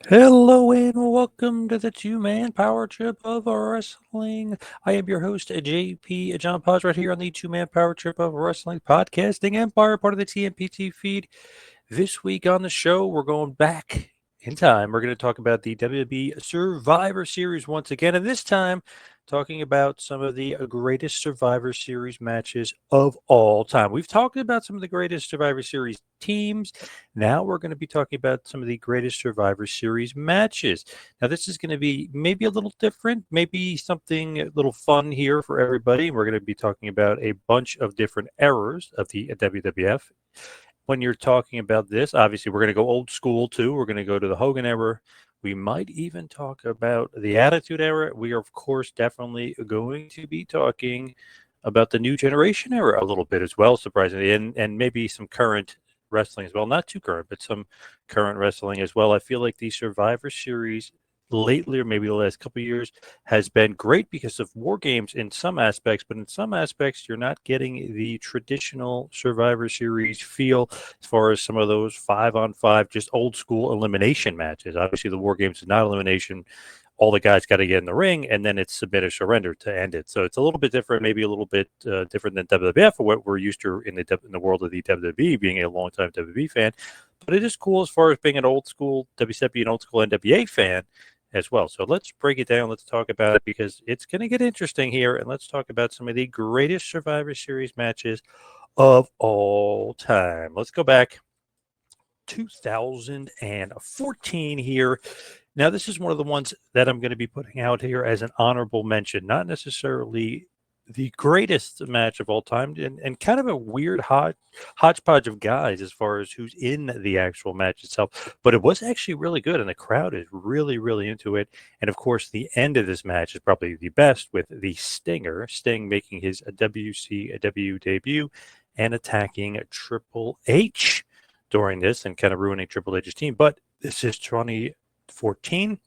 Hello and welcome to the two-man power trip of wrestling. I am your host, JP John Poz, right here on the two-man power trip of wrestling podcasting empire, part of the TMPT feed. This week on the show, we're going back in time. We're going to talk about the WWE Survivor Series once again, and this time talking about some of the greatest Survivor Series matches of all time. We've talked about some of the greatest Survivor Series teams. Now we're going to be talking about some of the greatest Survivor Series matches. Now, this is going to be maybe a little different, maybe something a little fun here for everybody. We're going to be talking about a bunch of different eras of the WWF. When you're talking about this, obviously, we're going to go old school too. We're going to go to the Hogan era. We might even talk about the Attitude Era. We are, of course, definitely going to be talking about the New Generation era a little bit as well, surprisingly, and maybe some current wrestling as well. Not too current, but some current wrestling as well. I feel like the Survivor Series lately, or maybe the last couple of years, has been great because of war games in some aspects, but in some aspects, you're not getting the traditional Survivor Series feel as far as some of those 5-on-5, just old school elimination matches. Obviously, the war games is not elimination. All the guys got to get in the ring, and then it's submit or surrender to end it. So it's a little bit different, maybe a little bit different than WWF, or what we're used to in the world of the WWE, being a longtime WWE fan. But it is cool as far as being an old school WCW and old school NWA fan as well. So let's break it down. Let's talk about it because it's going to get interesting here. And let's talk about some of the greatest Survivor Series matches of all time. Let's go back 2014 here. Now, this is one of the ones that I'm going to be putting out here as an honorable mention, not necessarily the greatest match of all time, and kind of a weird hodgepodge of guys as far as who's in the actual match itself. But it was actually really good, and the crowd is really, really into it. And of course, the end of this match is probably the best, with the Sting making his WCW debut and attacking Triple H during this and kind of ruining Triple H's team. But this is 2014,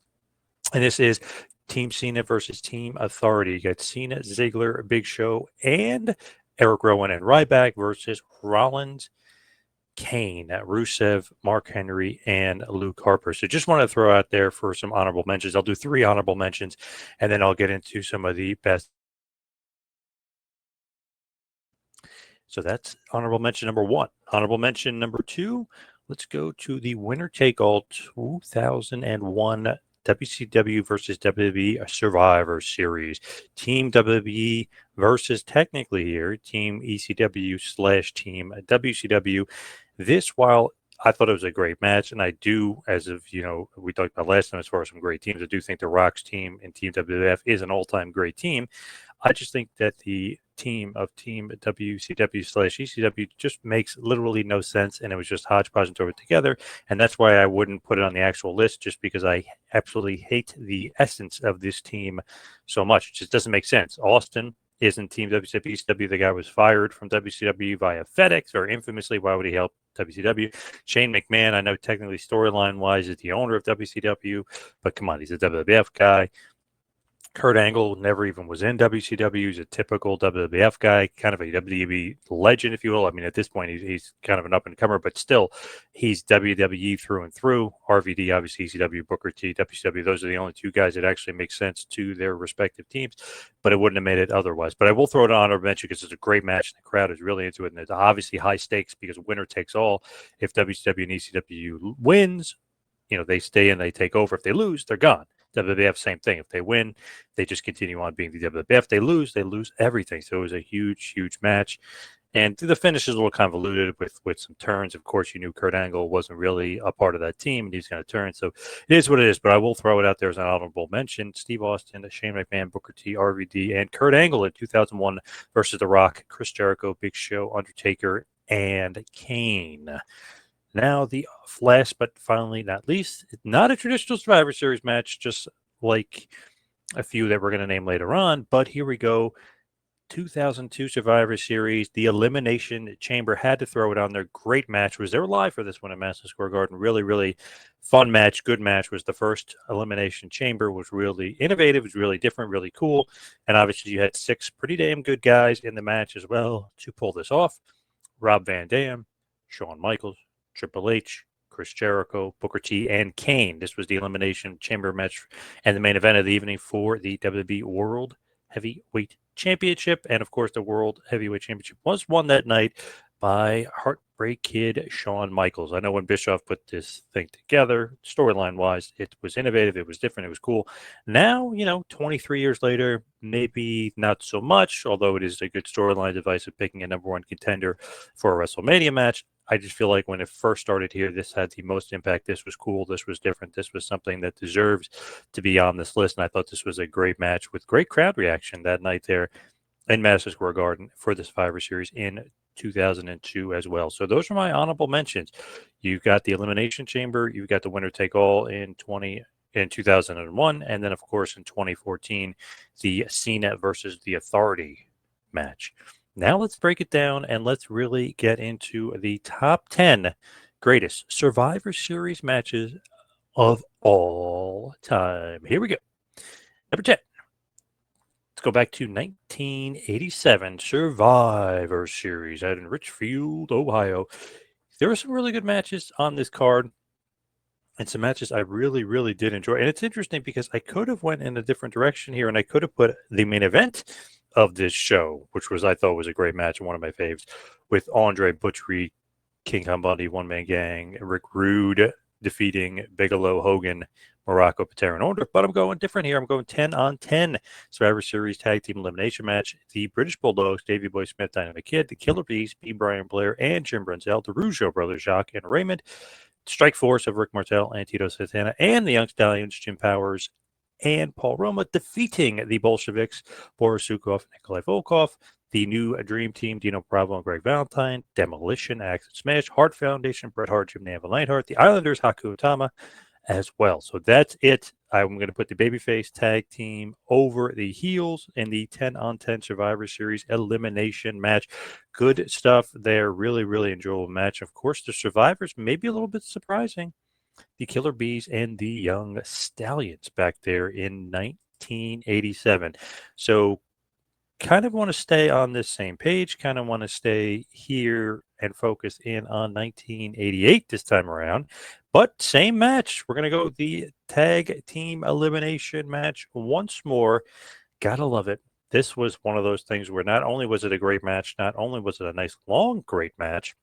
and this is Team Cena versus Team Authority. You got Cena, Ziggler, Big Show, and Eric Rowan and Ryback versus Rollins, Kane, Rusev, Mark Henry, and Luke Harper. So just want to throw out there for some honorable mentions. I'll do 3 honorable mentions, and then I'll get into some of the best. So that's honorable mention number 1. Honorable mention number 2, let's go to the winner take all 2001 WCW versus WWE Survivor Series. Team WWE versus, technically here, Team ECW / Team WCW. This, while I thought it was a great match, and I do, as of, we talked about last time as far as some great teams, I do think the Rock's team and Team WWF is an all-time great team. I just think that the team of Team WCW / ECW just makes literally no sense, and it was just hodgepodge and throw it together, and that's why I wouldn't put it on the actual list, just because I absolutely hate the essence of this team so much. It just doesn't make sense. Austin isn't Team WCW ECW. The guy was fired from WCW via FedEx, or infamously. Why would he help WCW? Shane McMahon, I know technically storyline-wise, is the owner of WCW, but come on, he's a WWF guy. Kurt Angle never even was in WCW. He's a typical WWF guy, kind of a WWE legend, if you will. I mean, at this point, he's kind of an up-and-comer, but still, he's WWE through and through. RVD, obviously, ECW, Booker T, WCW. Those are the only 2 guys that actually make sense to their respective teams, but it wouldn't have made it otherwise. But I will throw it on honorable mention because it's a great match, and the crowd is really into it, and it's obviously high stakes because winner takes all. If WCW and ECW wins, they stay and they take over. If they lose, they're gone. WWF, same thing. If they win, they just continue on being the WWF. If they lose everything. So it was a huge, huge match. And the finish is a little convoluted with some turns. Of course, you knew Kurt Angle wasn't really a part of that team, and he's going to turn. So it is what it is. But I will throw it out there as an honorable mention. Steve Austin, Shane McMahon, Booker T, RVD, and Kurt Angle in 2001 versus The Rock, Chris Jericho, Big Show, Undertaker, and Kane. Now, the last but finally not least, not a traditional Survivor Series match, just like a few that we're going to name later on. But here we go. 2002 Survivor Series, the Elimination Chamber. Had to throw it on there. Great match. Was there live for this one at Madison Square Garden? Really, really fun match. Good match. Was the first Elimination Chamber. Was really innovative. Was really different. Really cool. And obviously, you had 6 pretty damn good guys in the match as well to pull this off. Rob Van Dam, Shawn Michaels, Triple H, Chris Jericho, Booker T, and Kane. This was the Elimination Chamber match and the main event of the evening for the WWE World Heavyweight Championship. And, of course, the World Heavyweight Championship was won that night by Heartbreak Kid Shawn Michaels. I know when Bischoff put this thing together, storyline-wise, it was innovative, it was different, it was cool. Now, 23 years later, maybe not so much, although it is a good storyline device of picking a number one contender for a WrestleMania match. I just feel like when it first started here, this had the most impact. This was cool. This was different. This was something that deserves to be on this list. And I thought this was a great match with great crowd reaction that night there in Madison Square Garden for the Survivor Series in 2002 as well. So those are my honorable mentions. You've got the Elimination Chamber. You've got the winner take all in 2001. And then, of course, in 2014, the Cena versus the Authority match. Now let's break it down and let's really get into the top 10 greatest Survivor Series matches of all time. Here we go. Number 10. Let's go back to 1987 Survivor Series out in Richfield, Ohio. There were some really good matches on this card and some matches I really, really did enjoy. And it's interesting because I could have went in a different direction here and I could have put the main event of this show, which I thought was a great match and one of my faves, with Andre, Butch Reed, King Kong Bundy, One Man Gang, Rick Rude defeating Bigelow, Hogan, Morocco, Patera, and Order. But I'm going different here. I'm going 10 on 10 Survivor Series Tag Team Elimination match. The British Bulldogs, Davey Boy Smith, Dynamite Kid, the Killer Bees, B. Brian Blair, and Jim Brunzell, the Rougeau brothers, Jacques and Raymond, Strike Force of Rick Martel and Tito Santana, and the Young Stallions, Jim Powers and Paul Roma, defeating the Bolsheviks, Boris Zukov and 𝐂𝐈𝐒, the new Dream Team, Dino Bravo and Greg Valentine, Demolition, Axe and Smash, Hart Foundation, Bret Hart, Jim Neal and Neidhart, the Islanders, Haku and Tama as well. So that's it. I'm going to put the Babyface Tag Team over the heels in the 10 on 10 Survivor Series Elimination match. Good stuff there. Really, really enjoyable match. Of course, the Survivors may be a little bit surprising. The Killer Bees and the Young Stallions back there in 1987. So kind of want to stay on this same page, kind of want to stay here and focus in on 1988 this time around. But same match. We're going to go with the Tag Team Elimination match once more. Gotta love it. This was one of those things where not only was it a great match, not only was it a nice, long, great match,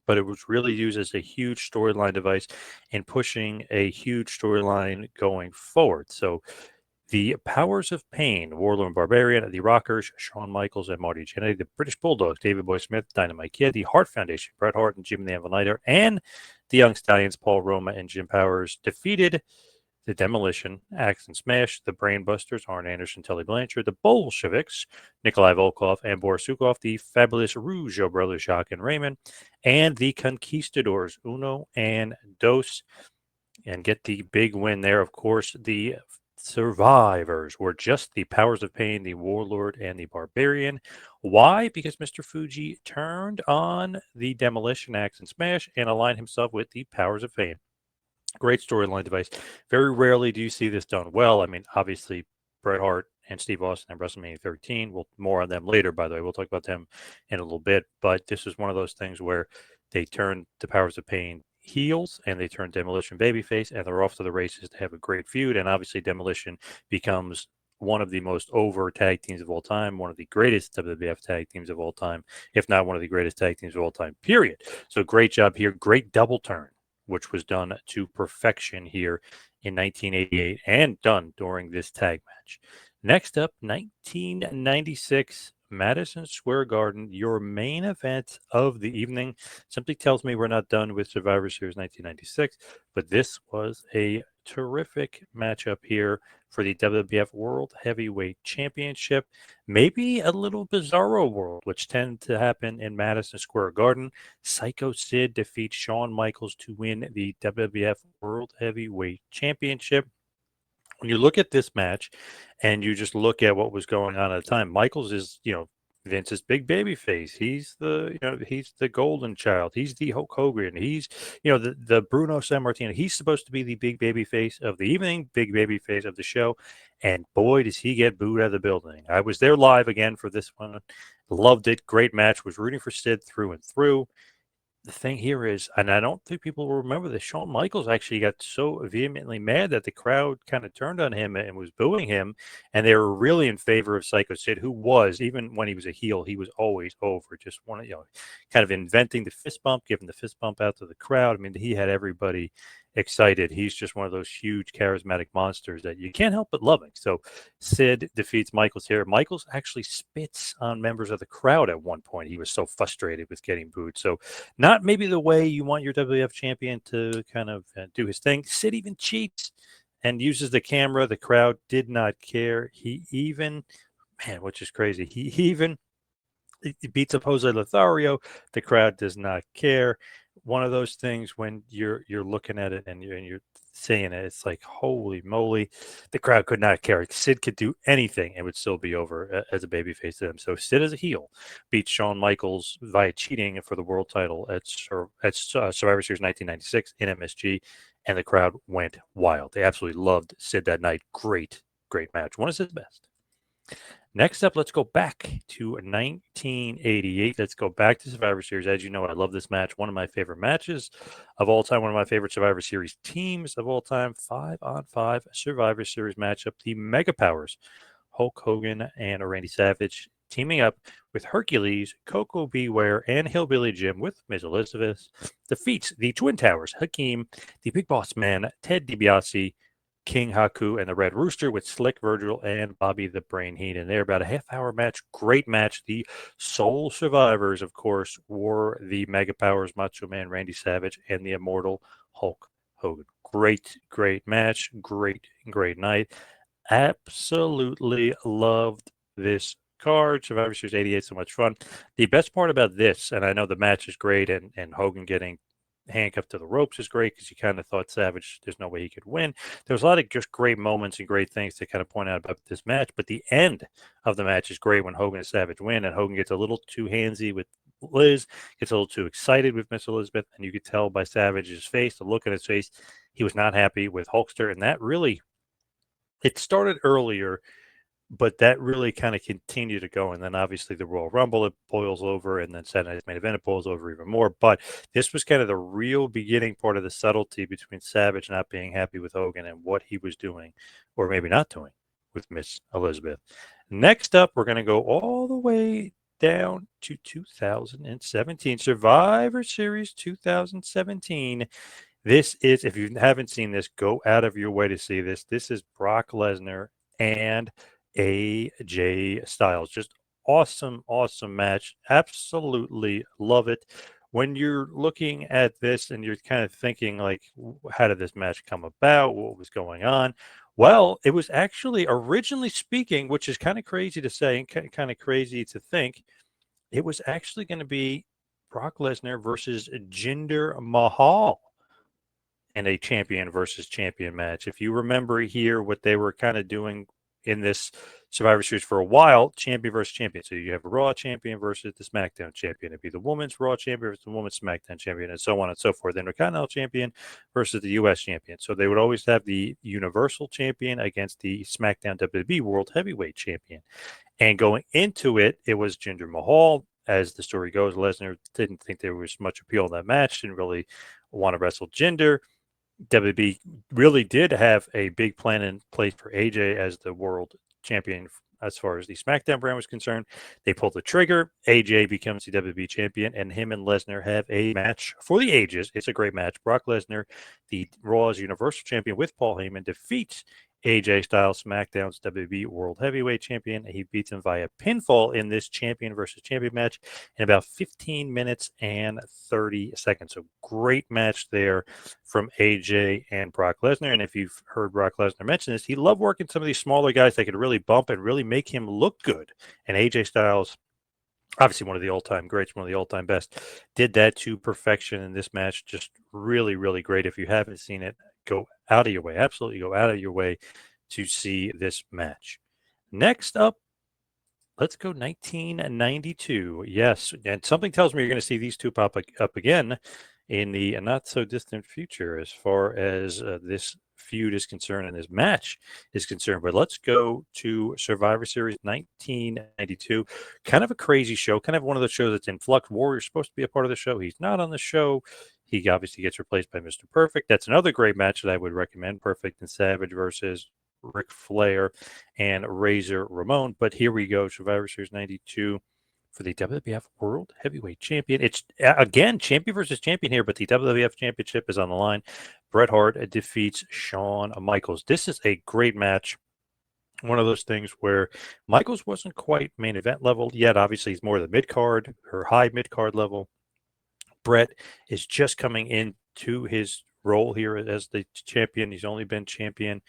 but it was really used as a huge storyline device in pushing a huge storyline going forward. So the Powers of Pain, Warlord and Barbarian, the Rockers, Shawn Michaels and Marty Jannetty, the British Bulldogs, David Boy Smith, Dynamite Kid, the Hart Foundation, Bret Hart and Jim Neal Neidhart, and the Young Stallions, Paul Roma and Jim Powers, defeated the Demolition, Axe and Smash, the Brainbusters, Arn Anderson, Tully Blanchard, the Bolsheviks, Nikolai Volkov and Boris Zukov, the fabulous Rougeau brothers, Jacques and Raymond, and the Conquistadors, Uno and Dos, and get the big win there. Of course, the Survivors were just the Powers of Pain, the Warlord, and the Barbarian. Why? Because Mr. Fuji turned on the Demolition, Axe and Smash and aligned himself with the Powers of Pain. Great storyline device. Very rarely do you see this done well. I mean, obviously, Bret Hart and Steve Austin at WrestleMania 13. We'll more on them later, by the way. We'll talk about them in a little bit. But this is one of those things where they turned the Powers of Pain heels and they turned Demolition babyface, and they're off to the races to have a great feud. And obviously, Demolition becomes one of the most over tag teams of all time, one of the greatest WWF tag teams of all time, if not one of the greatest tag teams of all time, period. So great job here. Great double turn, which was done to perfection here in 1988 and done during this tag match. Next up, 1996, Madison Square Garden, your main event of the evening. Simply tells me we're not done with Survivor Series 1996, but this was a terrific matchup here for the WWF World Heavyweight Championship. Maybe a little bizarro world, which tend to happen in Madison Square Garden. Psycho Sid defeats Shawn Michaels to win the WWF World Heavyweight Championship. When you look at this match and you just look at what was going on at the time, Michaels is, Vince's big baby face. He's he's the golden child. He's the Hulk Hogan. He's, the Bruno Sammartino. He's supposed to be the big baby face of the evening, big baby face of the show. And boy, does he get booed out of the building. I was there live again for this one. Loved it. Great match. Was rooting for Sid through and through. the thing here is, and I don't think people will remember this, Shawn Michaels actually got so vehemently mad that the crowd kind of turned on him and was booing him, and they were really in favor of Psycho Sid, who was, even when he was a heel, he was always over. Just one, kind of inventing the fist bump, giving the fist bump out to the crowd. I mean, he had everybody excited. He's just one of those huge charismatic monsters that you can't help but loving. So Sid defeats Michaels here. Michaels actually spits on members of the crowd at one point. He was so frustrated with getting booed. So not maybe the way you want your WWF champion to kind of do his thing. Sid even cheats and uses the camera. The crowd did not care. He even, man, which is crazy, he even beats up Jose Lothario. The crowd does not care. One of those things when you're looking at it and you're saying it, it's like, holy moly, the crowd could not care. Sid could do anything and would still be over as a babyface to them. So Sid as a heel beats Shawn Michaels via cheating for the world title at Survivor Series 1996 in MSG, and the crowd went wild. They absolutely loved Sid that night. Great match. One of Sid's best. Next up, let's go back to 1988. Let's go back to Survivor Series. As you know, I love this match. One of my favorite matches of all time. One of my favorite Survivor Series teams of all time. 5-on-5 Survivor Series matchup. The Mega Powers, Hulk Hogan and Randy Savage, teaming up with Hercules, Koko B. Ware, and Hillbilly Jim with Miss Elizabeth. Defeats the Twin Towers, Hakeem, the Big Boss Man, Ted DiBiase, King Haku, and the Red Rooster with Slick Virgil and Bobby the Brain Heenan. They're about a half-hour match. Great match. The sole survivors, of course, were the Mega Powers, Macho Man Randy Savage, and the immortal Hulk Hogan. Great match. Great night. Absolutely loved this card. Survivor Series 88, so much fun. The best part about this, and I know the match is great, and Hogan getting handcuffed to the ropes is great because you kind of thought Savage, there's no way he could win. There was a lot of just great moments and great things to kind of point out about this match, but the end of the match is great when Hogan and Savage win, and Hogan gets a little too handsy with Liz, gets a little too excited with Miss Elizabeth, and you could tell by Savage's face, the look on his face, he was not happy with Hulkster, and that really, it started earlier, but that really kind of continued to go. And then obviously the Royal Rumble, it boils over, and then Saturday Night's Main Event, it boils over even more. But this was kind of the real beginning part of the subtlety between Savage not being happy with Hogan and what he was doing, or maybe not doing, with Miss Elizabeth. Next up, we're going to go all the way down to 2017, Survivor Series 2017. This is, if you haven't seen this, go out of your way to see this. This is Brock Lesnar and AJ Styles. Just awesome match. Absolutely love it. When you're looking at this and you're kind of thinking, like, how did this match come about? What was going on? Well, it was actually, originally speaking, which is kind of crazy to say and kind of crazy to think, it was actually going to be Brock Lesnar versus Jinder Mahal in a champion versus champion match. If you remember here, what they were kind of doing in this Survivor Series for a while, champion versus champion. So you have a Raw champion versus the SmackDown champion. It'd be the women's Raw champion versus the women's SmackDown champion, and so on and so forth. Then the Continental champion versus the U.S. champion. So they would always have the Universal champion against the SmackDown WWE World Heavyweight champion. And going into it, it was Jinder Mahal. As the story goes, Lesnar didn't think there was much appeal in that match, didn't really want to wrestle Jinder. WWE really did have a big plan in place for AJ as the world champion as far as the SmackDown brand was concerned. They pulled the trigger. AJ becomes the WWE champion, and him and Lesnar have a match for the ages. It's a great match. Brock Lesnar, the Raw's Universal Champion with Paul Heyman, defeats AJ Styles, SmackDown's WWE World Heavyweight Champion. He beats him via pinfall in this champion versus champion match in about 15 minutes and 30 seconds. So great match there from AJ and Brock Lesnar. And if you've heard Brock Lesnar mention this, he loved working some of these smaller guys that could really bump and really make him look good. And AJ Styles, obviously one of the all-time greats, one of the all-time best, did that to perfection in this match. Just really great. If you haven't seen it, go out of your way. Absolutely go out of your way to see this match. Next up, let's go 1992. Yes, and something tells me you're going to see these two pop up again in the not so distant future as far as this feud is concerned and this match is concerned. But let's go to Survivor Series 1992. Kind of a crazy show, kind of one of the shows that's in flux. Warrior's supposed to be a part of the show. He's not on the show. He obviously gets replaced by Mr. Perfect. That's another great match that I would recommend. Perfect and Savage versus Ric Flair and Razor Ramon. But here we go, Survivor Series 92 for the WWF World Heavyweight Champion. It's, again, champion versus champion here, but the WWF Championship is on the line. Bret Hart defeats Shawn Michaels. This is a great match. One of those things where Michaels wasn't quite main event level yet. Obviously, he's more the mid-card or high mid-card level. Bret is just coming into his role here as the champion. He's only been champion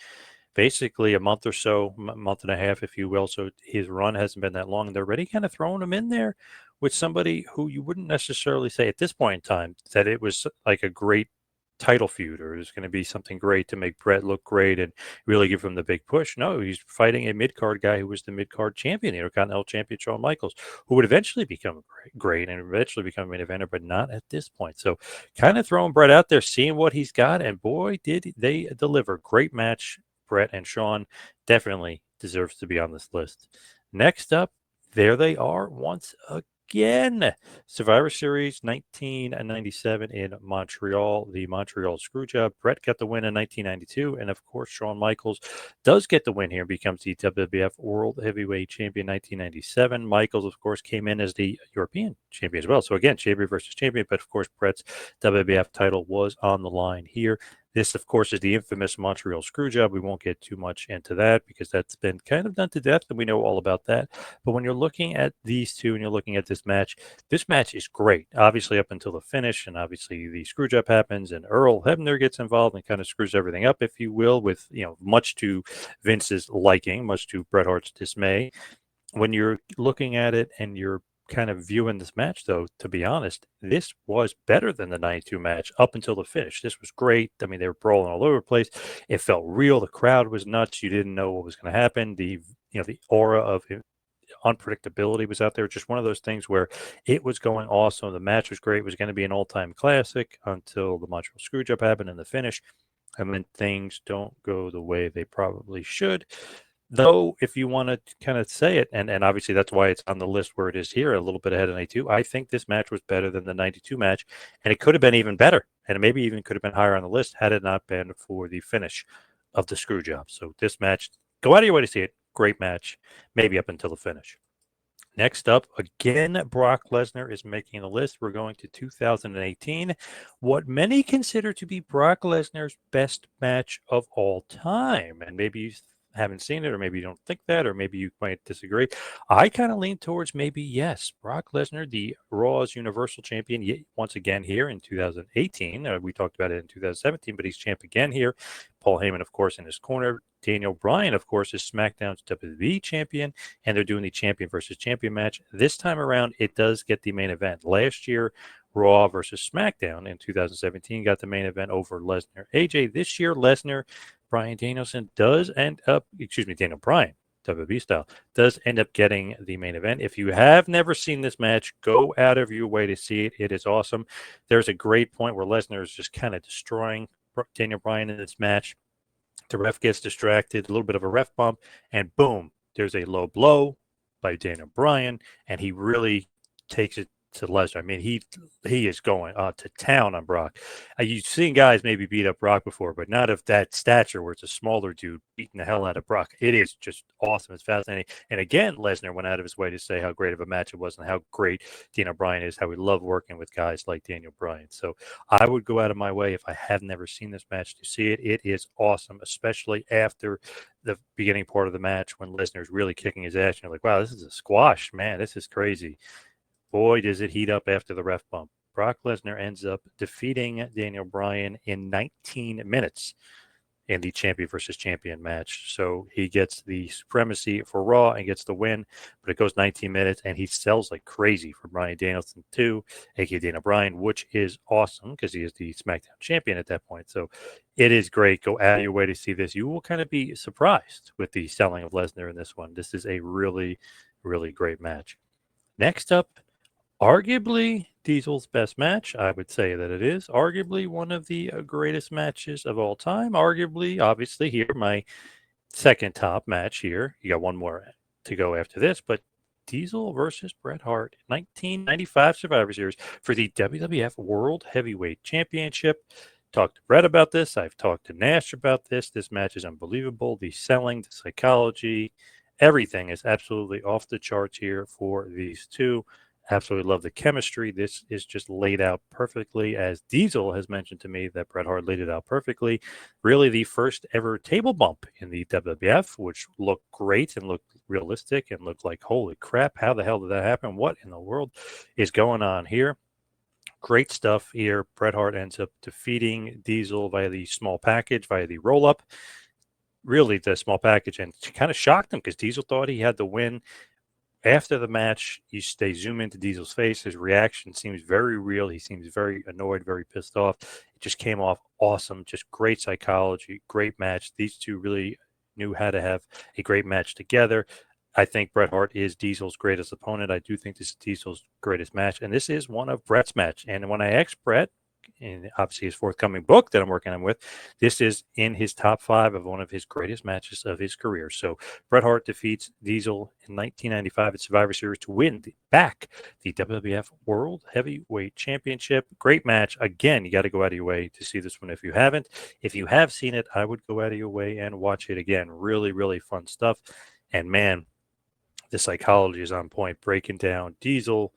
basically a month or so, month and a half, if you will. So his run hasn't been that long. And they're already kind of throwing him in there with somebody who you wouldn't necessarily say at this point in time that it was like a great title feud or there's going to be something great to make Bret look great and really give him the big push. No, he's fighting a mid-card guy who was the mid-card champion, the Intercontinental Champion, Shawn Michaels, who would eventually become great and eventually become a main eventer, but not at this point. So kind of throwing Bret out there, seeing what he's got, and boy, did they deliver. Great match. Bret and Shawn definitely deserves to be on this list. Next up, there they are once again. Survivor Series 1997 in Montreal, the Montreal Screwjob. Bret got the win in 1992, and of course, Shawn Michaels does get the win here, becomes the WWF World Heavyweight Champion 1997. Michaels, of course, came in as the European champion as well. So again, champion versus champion, but of course, Bret's WWF title was on the line here. This, of course, is the infamous Montreal Screwjob. We won't get too much into that because that's been kind of done to death, and we know all about that. But when you're looking at these two and you're looking at this match is great. Obviously, up until the finish, and obviously the Screwjob happens, and Earl Hebner gets involved and kind of screws everything up, if you will, with much to Vince's liking, much to Bret Hart's dismay. When you're looking at it and you're kind of viewing this match, though, to be honest, this was better than the 92 match up until the finish. This was great. I mean, they were brawling all over the place. It felt real. The crowd was nuts. You didn't know what was going to happen. The aura of unpredictability was out there. Just one of those things where it was going awesome. The match was great. It was going to be an all-time classic until the Montreal Screwjob happened in the finish. And then things don't go the way they probably should. Though, if you want to kind of say it, and obviously that's why it's on the list where it is here, a little bit ahead of 92, I think this match was better than the 92 match, and it could have been even better, and it maybe even could have been higher on the list had it not been for the finish of the Screwjob. So this match, go out of your way to see it. Great match, maybe up until the finish. Next up, again, Brock Lesnar is making the list. We're going to 2018. What many consider to be Brock Lesnar's best match of all time. And maybe you haven't seen it, or maybe you don't think that, or maybe you might disagree. I kind of lean towards maybe yes. Brock Lesnar, the Raw's Universal Champion, once again here in 2018. We talked about it in 2017, but he's champ again here. Paul Heyman, of course, in his corner. Daniel Bryan, of course, is SmackDown's WWE champion, and they're doing the champion versus champion match. This time around, it does get the main event. Last year, Raw versus SmackDown in 2017 got the main event over Lesnar. AJ, this year, Lesnar, Bryan Danielson does end up, Daniel Bryan, WWE style, does end up getting the main event. If you have never seen this match, go out of your way to see it. It is awesome. There's a great point where Lesnar is just kind of destroying Daniel Bryan in this match. The ref gets distracted, a little bit of a ref bump, and boom, there's a low blow by Daniel Bryan, and he really takes it to Lesnar. I mean, he is going to town on Brock. You've seen guys maybe beat up Brock before, but not of that stature where it's a smaller dude beating the hell out of Brock. It is just awesome. It's fascinating. And again, Lesnar went out of his way to say how great of a match it was and how great Daniel Bryan is, how we love working with guys like Daniel Bryan. So I would go out of my way if I have never seen this match to see it. It is awesome, especially after the beginning part of the match when Lesnar is really kicking his ass. And you're like, wow, this is a squash, man. This is crazy. Boy, does it heat up after the ref bump. Brock Lesnar ends up defeating Daniel Bryan in 19 minutes in the champion versus champion match. So he gets the supremacy for Raw and gets the win, but it goes 19 minutes, and he sells like crazy for Bryan Danielson too, aka Daniel Bryan, which is awesome because he is the SmackDown champion at that point. So it is great. Go out of your way to see this. You will kind of be surprised with the selling of Lesnar in this one. This is a really, really great match. Next up, Arguably Diesel's best match. I would say that it is. Arguably one of the greatest matches of all time. Arguably, obviously, here, my second top match here. You got one more to go after this, but Diesel versus Bret Hart, 1995 Survivor Series for the WWF World Heavyweight Championship. Talked to Bret about this. I've talked to Nash about this. This match is unbelievable. The selling, the psychology, everything is absolutely off the charts here for these two. Absolutely love the chemistry. This is just laid out perfectly, as Diesel has mentioned to me that Bret Hart laid it out perfectly. Really the first ever table bump in the WWF, which looked great and looked realistic and looked like, holy crap, how the hell did that happen? What in the world is going on here? Great stuff here. Bret Hart ends up defeating Diesel via the small package, via the roll up. Really, the small package, and kind of shocked him because Diesel thought he had the win. After the match, they zoom into Diesel's face. His reaction seems very real. He seems very annoyed, very pissed off. It just came off awesome. Just great psychology, great match. These two really knew how to have a great match together. I think Bret Hart is Diesel's greatest opponent. I do think this is Diesel's greatest match, and this is one of Bret's match. And when I asked Bret, and obviously his forthcoming book that I'm working on with, this is in his top 5 of one of his greatest matches of his career. So Bret Hart defeats Diesel in 1995 at Survivor Series to win back the WWF World Heavyweight Championship. Great match. Again, you got to go out of your way to see this one if you haven't. If you have seen it, I would go out of your way and watch it again. Really, really fun stuff. And man, the psychology is on point, breaking down Diesel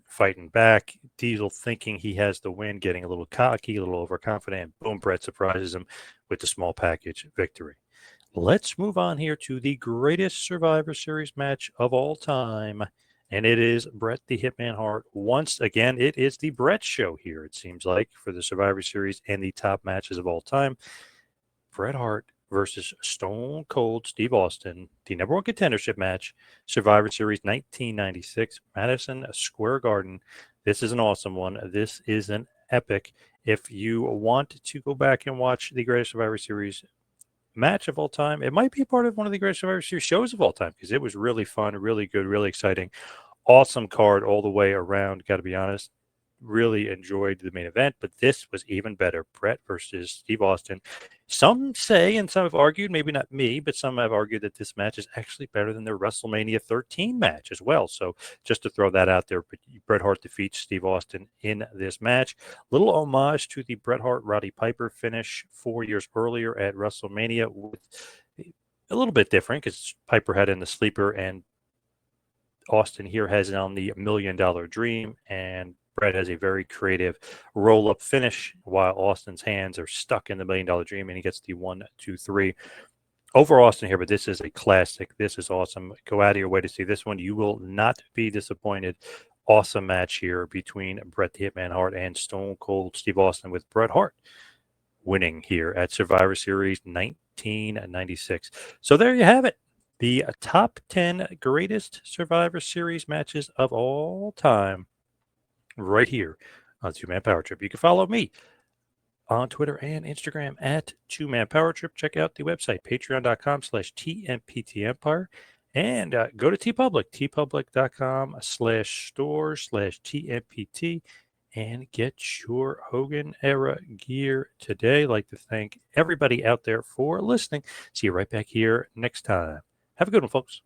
fighting back, Diesel thinking he has the win, getting a little cocky, a little overconfident, and boom, Bret surprises him with the small package victory. Let's move on here to the greatest Survivor Series match of all time, and it is Bret the Hitman Hart. Once again, it is the Bret show here, it seems like, for the Survivor Series and the top matches of all time. Bret Hart versus Stone Cold Steve Austin, the number 1 contendership match, Survivor Series 1996, Madison Square Garden. This is an awesome one. This is an epic. If you want to go back and watch the greatest Survivor Series match of all time, it might be part of one of the greatest Survivor Series shows of all time because it was really fun, really good, really exciting. Awesome card all the way around, got to be honest. Really enjoyed the main event, but this was even better. Bret versus Steve Austin. Some say, and some have argued, maybe not me, but some have argued that this match is actually better than their WrestleMania 13 match as well. So just to throw that out there, Bret Hart defeats Steve Austin in this match. Little homage to the Bret Hart Roddy Piper finish 4 years earlier at WrestleMania, with a little bit different because Piper had in the sleeper and Austin here has it on the $1 Million Dream, and Bret has a very creative roll-up finish while Austin's hands are stuck in the $1 Million Dream, and he gets the 1, 2, 3 over Austin here. But this is a classic. This is awesome. Go out of your way to see this one. You will not be disappointed. Awesome match here between Bret the Hitman Hart and Stone Cold Steve Austin, with Bret Hart winning here at Survivor Series 1996. So there you have it. The top 10 greatest Survivor Series matches of all time, right here on 2-Man Power Trip. You can follow me on Twitter and Instagram at 2-Man Power Trip. Check out the website, patreon.com/TMPT Empire. And go to TeePublic, teepublic.com/store/TMPT, and get your Hogan era gear today. I'd like to thank everybody out there for listening. See you right back here next time. Have a good one, folks.